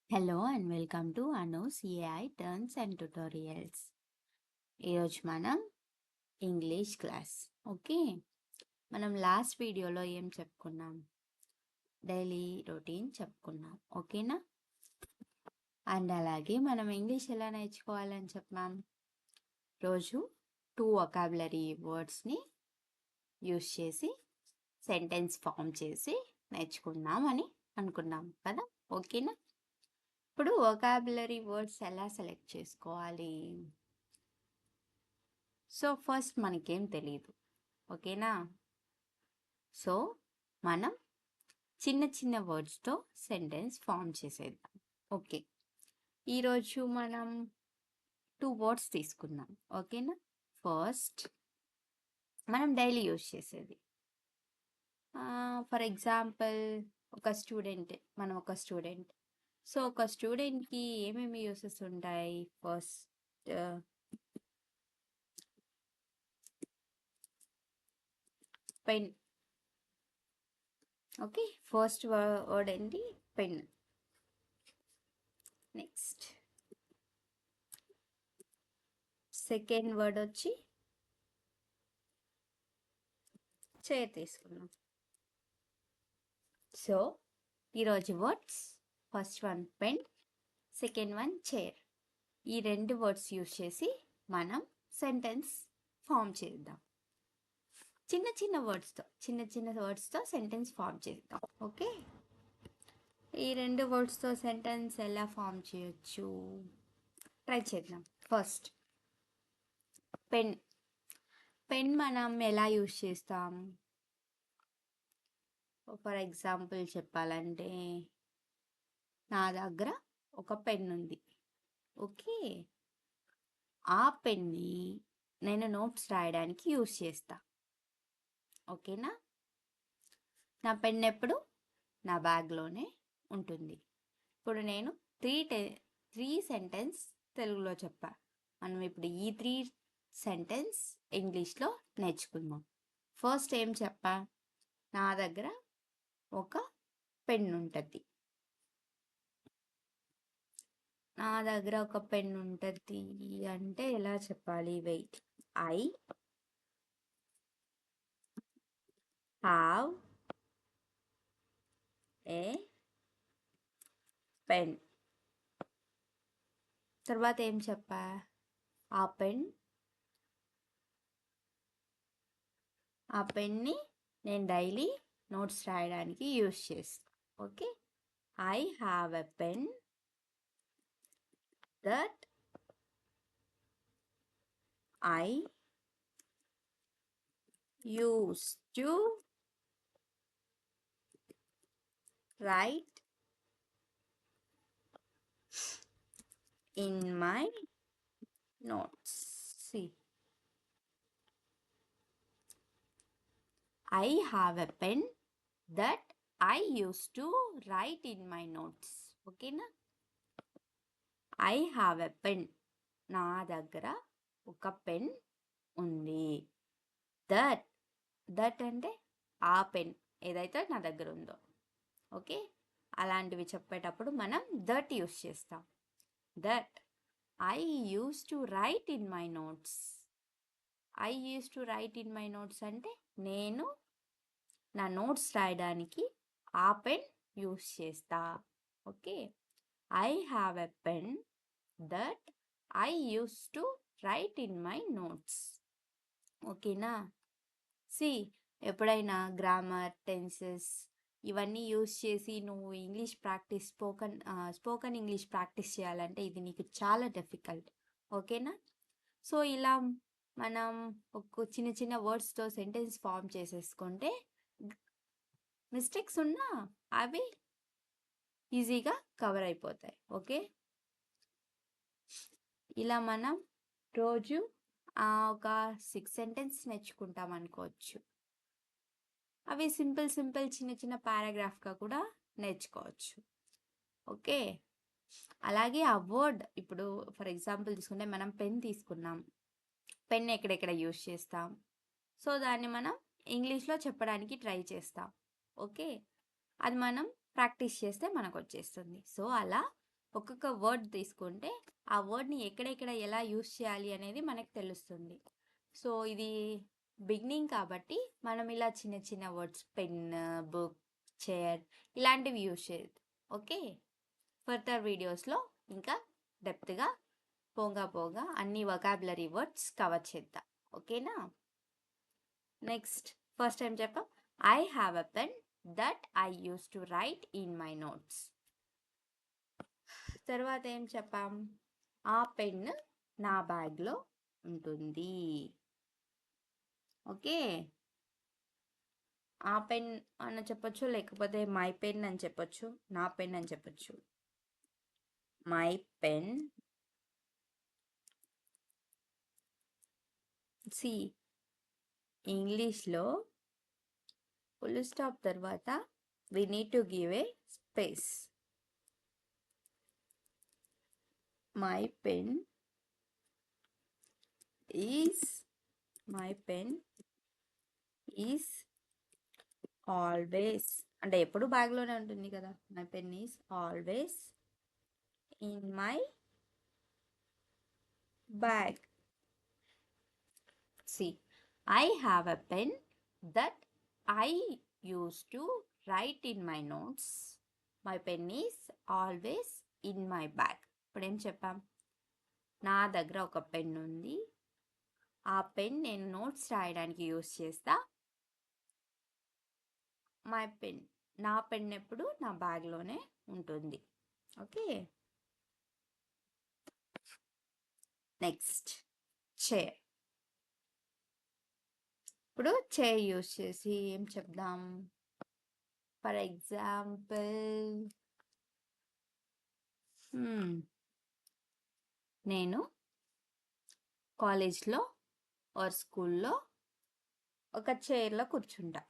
Hello and welcome to Anu's AI turns and tutorials. ఈరోజు మనం English class. Okay, మనం last వీడియోలో ఏం చెప్పుకున్నాం? డైలీ రొటీన్ చెప్పుకున్నాం. ఓకేనా? అండ్ అలాగే మనం ఇంగ్లీష్ ఎలా నేర్చుకోవాలని చెప్పాం? రోజు 2 వొకాబులరీ వర్డ్స్ని యూస్ చేసి సెంటెన్స్ ఫామ్ చేసి నేర్చుకున్నాం అని అనుకున్నాం కదా. ఓకేనా? ఇప్పుడు వొకాబులరీ వర్డ్స్ ఎలా సెలెక్ట్ చేసుకోవాలి? సో ఫస్ట్ మనకేం తెలియదు. ఓకేనా? సో మనం చిన్న చిన్న వర్డ్స్తో సెంటెన్స్ ఫామ్ చేసేద్దాం. ఓకే, ఈరోజు మనం 2 వర్డ్స్ తీసుకుందాం. ఓకేనా? ఫస్ట్ మనం డైలీ యూజ్ చేసేది. ఫర్ ఎగ్జాంపుల్ మనం ఒక స్టూడెంట్. సో ఒక స్టూడెంట్కి ఏమేమి యూసెస్ ఉంటాయి? First pen. Okay, first word ఏంటి? పెన్. నెక్స్ట్ సెకండ్ వర్డ్ వచ్చి చైర్ తీసుకున్నాం. సో ఈరోజు words, first one pen, second one chair. ఈ 2 వర్డ్స్ యూజ్ చేసి మనం సెంటెన్స్ ఫామ్ చేద్దాం. చిన్న చిన్న వర్డ్స్తో సెంటెన్స్ ఫామ్ చేద్దాం. ఓకే, ఈ 2 వర్డ్స్తో సెంటెన్స్ ఎలా ఫామ్ చేయొచ్చు ట్రై చేద్దాం. First pen. పెన్ మనం ఎలా యూజ్ చేస్తాం? ఫర్ ఎగ్జాంపుల్ చెప్పాలంటే నా దగ్గర ఒక పెన్ ఉంది. ఓకే, ఆ పెన్ని నేను నోట్స్ రాయడానికి యూజ్ చేస్తా. ఓకేనా? నా పెన్ ఎప్పుడు నా బ్యాగ్లోనే ఉంటుంది. ఇప్పుడు నేను త్రీ సెంటెన్స్ తెలుగులో చెప్పా. మనం ఇప్పుడు ఈ 3 సెంటెన్స్ ఇంగ్లీష్లో నేర్చుకుందాం. ఫస్ట్ ఏం చెప్పా? నా దగ్గర ఒక పెన్ ఉంటుంది. నా దగ్గర ఒక పెన్ ఉంటుంది అంటే ఎలా చెప్పాలి? Wait. I have a pen. తర్వాత ఏం చెప్పా? ఆ పెన్ని నేను డైలీ నోట్స్ రాయడానికి యూస్ చేస్తాను. Okay, I have a pen that I use to write in my notes. See, I have a pen that I used to write in my notes. Okay na? I have a pen. నా దగ్గర ఒక pen ఉంది. That అంటే ఆ pen ఏదైతే నా దగ్గర ఉందో. ఓకే, అలాంటివి చెప్పేటప్పుడు మనం దట్ యూస్ చేస్తాం. That I use to write in my notes. I use to write in my notes అంటే నేను నా నోట్స్ రాయడానికి ఆ పెన్ యూస్ చేస్తా. Okay, I have a pen that I use to write in my notes. ఓకేనా? C, ఎప్పుడైనా grammar, tenses ఇవన్నీ use చేసి నువ్వు English practice spoken English practice చేయాలంటే ఇది నీకు చాలా డిఫికల్ట్. ఓకేనా? సో ఇలా మనం ఒక చిన్న చిన్న వర్డ్స్తో సెంటెన్స్ ఫామ్ చేసేసుకుంటే మిస్టేక్స్ ఉన్నా అవి ఈజీగా కవర్ అయిపోతాయి. ఓకే, ఇలా మనం రోజు ఒక 6 సెంటెన్స్ నేర్చుకుంటాం అనుకోవచ్చు. అవి సింపుల్ చిన్న చిన్న పారాగ్రాఫ్గా కూడా నేర్చుకోవచ్చు. ఓకే, అలాగే ఆ వర్డ్ ఇప్పుడు ఫర్ ఎగ్జాంపుల్ తీసుకుంటే మనం పెన్ తీసుకున్నాం. పెన్ ఎక్కడెక్కడ యూజ్ చేస్తాం? సో దాన్ని మనం ఇంగ్లీష్లో చెప్పడానికి ట్రై చేస్తాం. ఓకే, అది మనం ప్రాక్టీస్ చేస్తే మనకు వచ్చేస్తుంది. సో అలా ఒక్కొక్క వర్డ్ తీసుకుంటే ఆ వర్డ్ని ఎక్కడెక్కడ ఎలా యూస్ చేయాలి అనేది మనకు తెలుస్తుంది. సో ఇది బిగినింగ్ కాబట్టి మనం ఇలా చిన్న చిన్న వర్డ్స్ పెన్, బుక్, చైర్ ఇలాంటివి యూస్ చేయదు. ఓకే, ఫర్దర్ వీడియోస్లో ఇంకా డెప్త్గా పోగా అన్ని వొకాబులరీ వర్డ్స్ కవర్ చేద్దాం. ఓకేనా? నెక్స్ట్ ఫస్ట్ టైం చెప్పాం, I have a pen that I use to write in my notes. తర్వాత ఏం చెప్పాం, ఆ పెన్ నా బ్యాగ్లో ఉంటుంది. ఓకే, ఆ పెన్ అని చెప్పొచ్చు, లేకపోతే మై పెన్ అని చెప్పొచ్చు, నా పెన్ అని చెప్పొచ్చు. My pen. సి ఇంగ్లీష్లో ఫుల్ స్టాప్ తర్వాత we need to give a space. My pen is always, అంటే ఎప్పుడు బ్యాగ్లోనే ఉంటుంది కదా. My pen is always in my bag. See, I have a pen that I use to write in my notes. My pen is always in my bag. ఇప్పుడు ఏం చెప్పాం, నా దగ్గర ఒక పెన్ ఉంది, ఆ పెన్ నేను నోట్స్ రాయడానికి యూస్ చేస్తా. మై పెన్, నా పెన్ ఎప్పుడు నా బ్యాగ్లోనే ఉంటుంది. Okay, next chair. ఇప్పుడు చైర్ యూస్ చేసి ఏం చెప్దాం, ఫర్ ఎగ్జాంపుల్ నేను కాలేజ్లో ఆర్ స్కూల్లో ఒక చైర్లో కూర్చుంటా.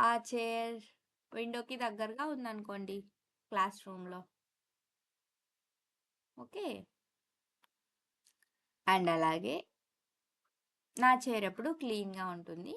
ఆ చైర్ విండోకి దగ్గరగా ఉందనుకోండి క్లాస్ రూమ్లో. ఓకే, అండ్ అలాగే నా చైర్ ఎప్పుడు క్లీన్గా ఉంటుంది,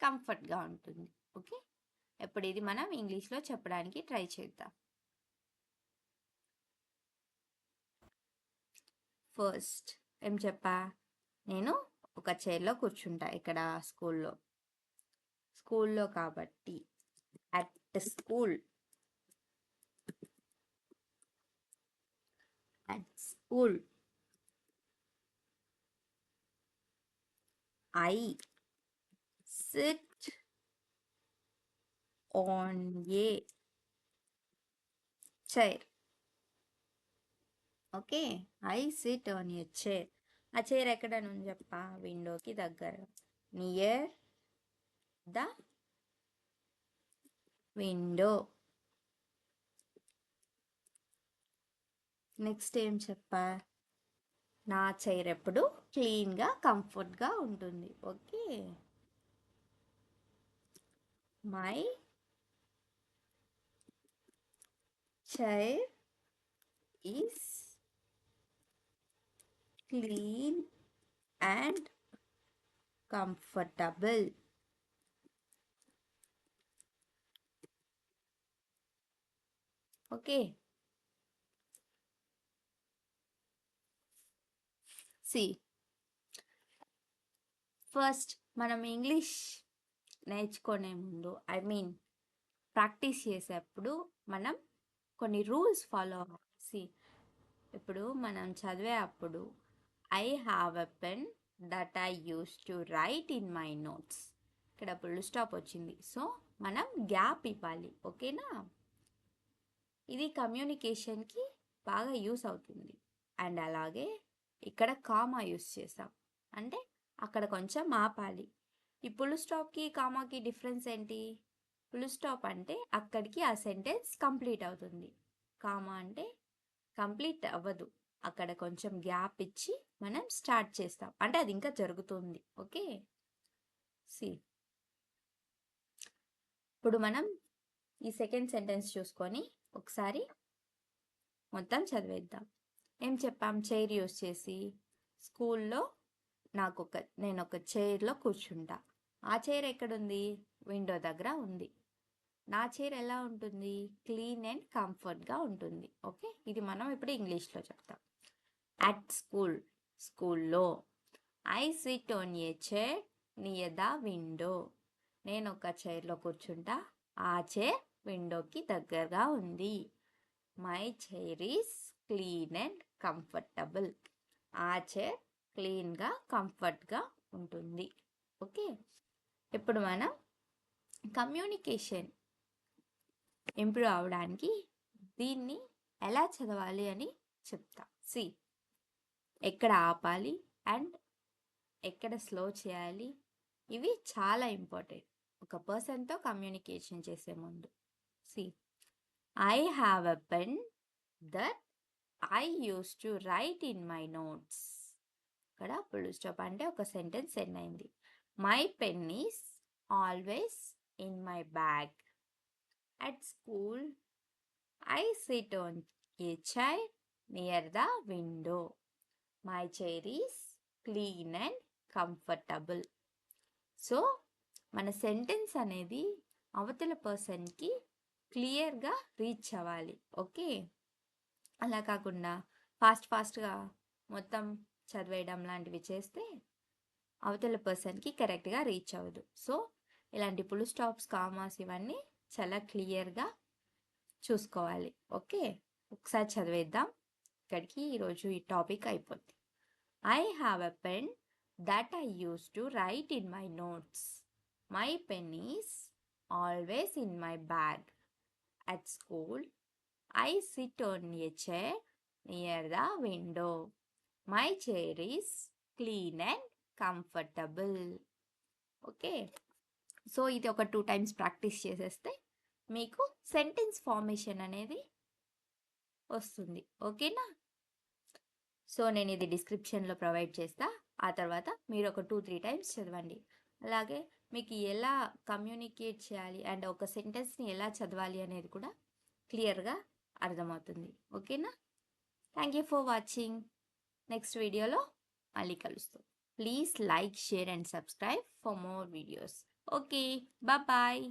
కంఫర్ట్గా ఉంటుంది. ఓకే, ఎప్పుడు ఇది మనం ఇంగ్లీష్లో చెప్పడానికి ట్రై చేద్దాం. ఫస్ట్ ఏం చెప్పా, నేను ఒక చైర్లో కూర్చుంటా ఇక్కడ స్కూల్లో కాబట్టి at school I sit on a chair. Okay, I SIT on a chair. ఆ చైర్ ఎక్కడ నుంచి చెప్పా, విండోకి దగ్గర, నియర్ ద విండో. నెక్స్ట్ ఏం చెప్పా, నా చైర్ ఎప్పుడు క్లీన్గా కంఫర్ట్గా ఉంటుంది. Okay, my chair is clean and comfortable. Okay, see first మనం ఇంగ్లీష్ నేర్చుకునే ముందు, ప్రాక్టీస్ చేసేప్పుడు మనం కొన్ని రూల్స్ ఫాలో అవ్వాలి. ఇప్పుడు మనం చదివే అప్పుడు I have a pen that I use to write in my notes, ఇక్కడ ఫుల్ స్టాప్ వచ్చింది, సో మనం గ్యాప్ ఇవ్వాలి. ఓకేనా? ఇది కమ్యూనికేషన్కి బాగా యూస్ అవుతుంది. అండ్ అలాగే ఇక్కడ కామా యూస్ చేసాం, అంటే అక్కడ కొంచెం ఆపాలి. ఈ ఫుల్ స్టాప్కి కామాకి డిఫరెన్స్ ఏంటి? ఫుల్ స్టాప్ అంటే అక్కడికి ఆ సెంటెన్స్ కంప్లీట్ అవుతుంది, కామా అంటే కంప్లీట్ అవ్వదు, అక్కడ కొంచెం గ్యాప్ ఇచ్చి మనం స్టార్ట్ చేస్తాం, అంటే అది ఇంకా జరుగుతుంది. ఓకే, సి ఇప్పుడు మనం ఈ సెకండ్ సెంటెన్స్ చూసుకొని ఒకసారి మొత్తం చదివేద్దాం. ఏం చెప్పాం, చైర్ యూస్ చేసి స్కూల్లో నేను ఒక చైర్లో కూర్చుంటా. ఆ చైర్ ఎక్కడుంది? విండో దగ్గర ఉంది. నా చైర్ ఎలా ఉంటుంది? క్లీన్ అండ్ కంఫర్ట్‌గా ఉంటుంది. ఓకే. ఇది మనం ఇప్పుడు ఇంగ్లీష్‌లో చెప్తాం. అట్ స్కూల్, స్కూల్లో. I SIT on a chair near the window. నేను ఒక చైర్లో కూర్చుంటా, ఆ చైర్ విండోకి దగ్గరగా ఉంది. My chair is clean and comfortable. ఆ చైర్ క్లీన్గా కంఫర్ట్గా ఉంటుంది. ఓకే. ఇప్పుడు మనం కమ్యూనికేషన్ ఇంప్రూవ్ అవడానికి దీన్ని ఎలా చదవాలి అని చెప్తా. సి, ఎక్కడ ఆపాలి అండ్ ఎక్కడ స్లో చేయాలి, ఇవి చాలా ఇంపార్టెంట్ ఒక పర్సన్తో కమ్యూనికేషన్ చేసే ముందు. See, I have a pen that I use to write in my notes. ఇక్కడ ఫుల్ స్టాప్ అంటే ఒక సెంటెన్స్ ఎండ్ అయింది. My pen is always in my bag. At school I sit on a chair near the window. My chair is clean and comfortable. So మన sentence అనేది అవతల పర్సన్కి క్లియర్గా reach అవ్వాలి. ఓకే. అలా కాకుండా ఫాస్ట్గా మొత్తం చదివేయడం లాంటివి చేస్తే అవతల పర్సన్కి కరెక్ట్గా రీచ్ అవ్వదు. సో ఇలాంటి ఫుల్ స్టాప్స్, కామాస్ ఇవన్నీ చాలా క్లియర్గా చూసుకోవాలి. ఓకే. ఒకసారి చదివేద్దాం. ఇక్కడికి ఈరోజు ఈ టాపిక్ అయిపోద్ది. I have a pen that I use to write in my notes. My pen is always in my bag. At school I SIT on a chair near the window. My chair is clean and comfortable. Okay. So ఇది ఒక 2 times practice చేసేస్తే మీకు sentence formation అనేది వస్తుంది. ఓకేనా? So నేను ఇది డిస్క్రిప్షన్లో ప్రొవైడ్ చేస్తా. ఆ తర్వాత మీరు ఒక 2-3 times చదవండి. అలాగే మీకు ఎలా కమ్యూనికేట్ చేయాలి అండ్ ఒక సెంటెన్స్ని ఎలా చదవాలి అనేది కూడా క్లియర్గా అర్థమవుతుంది. ఓకేనా? Thank you for watching. Next వీడియోలో మళ్ళీ కలుస్తాం. Please like, share and subscribe for more videos. Okay, bye.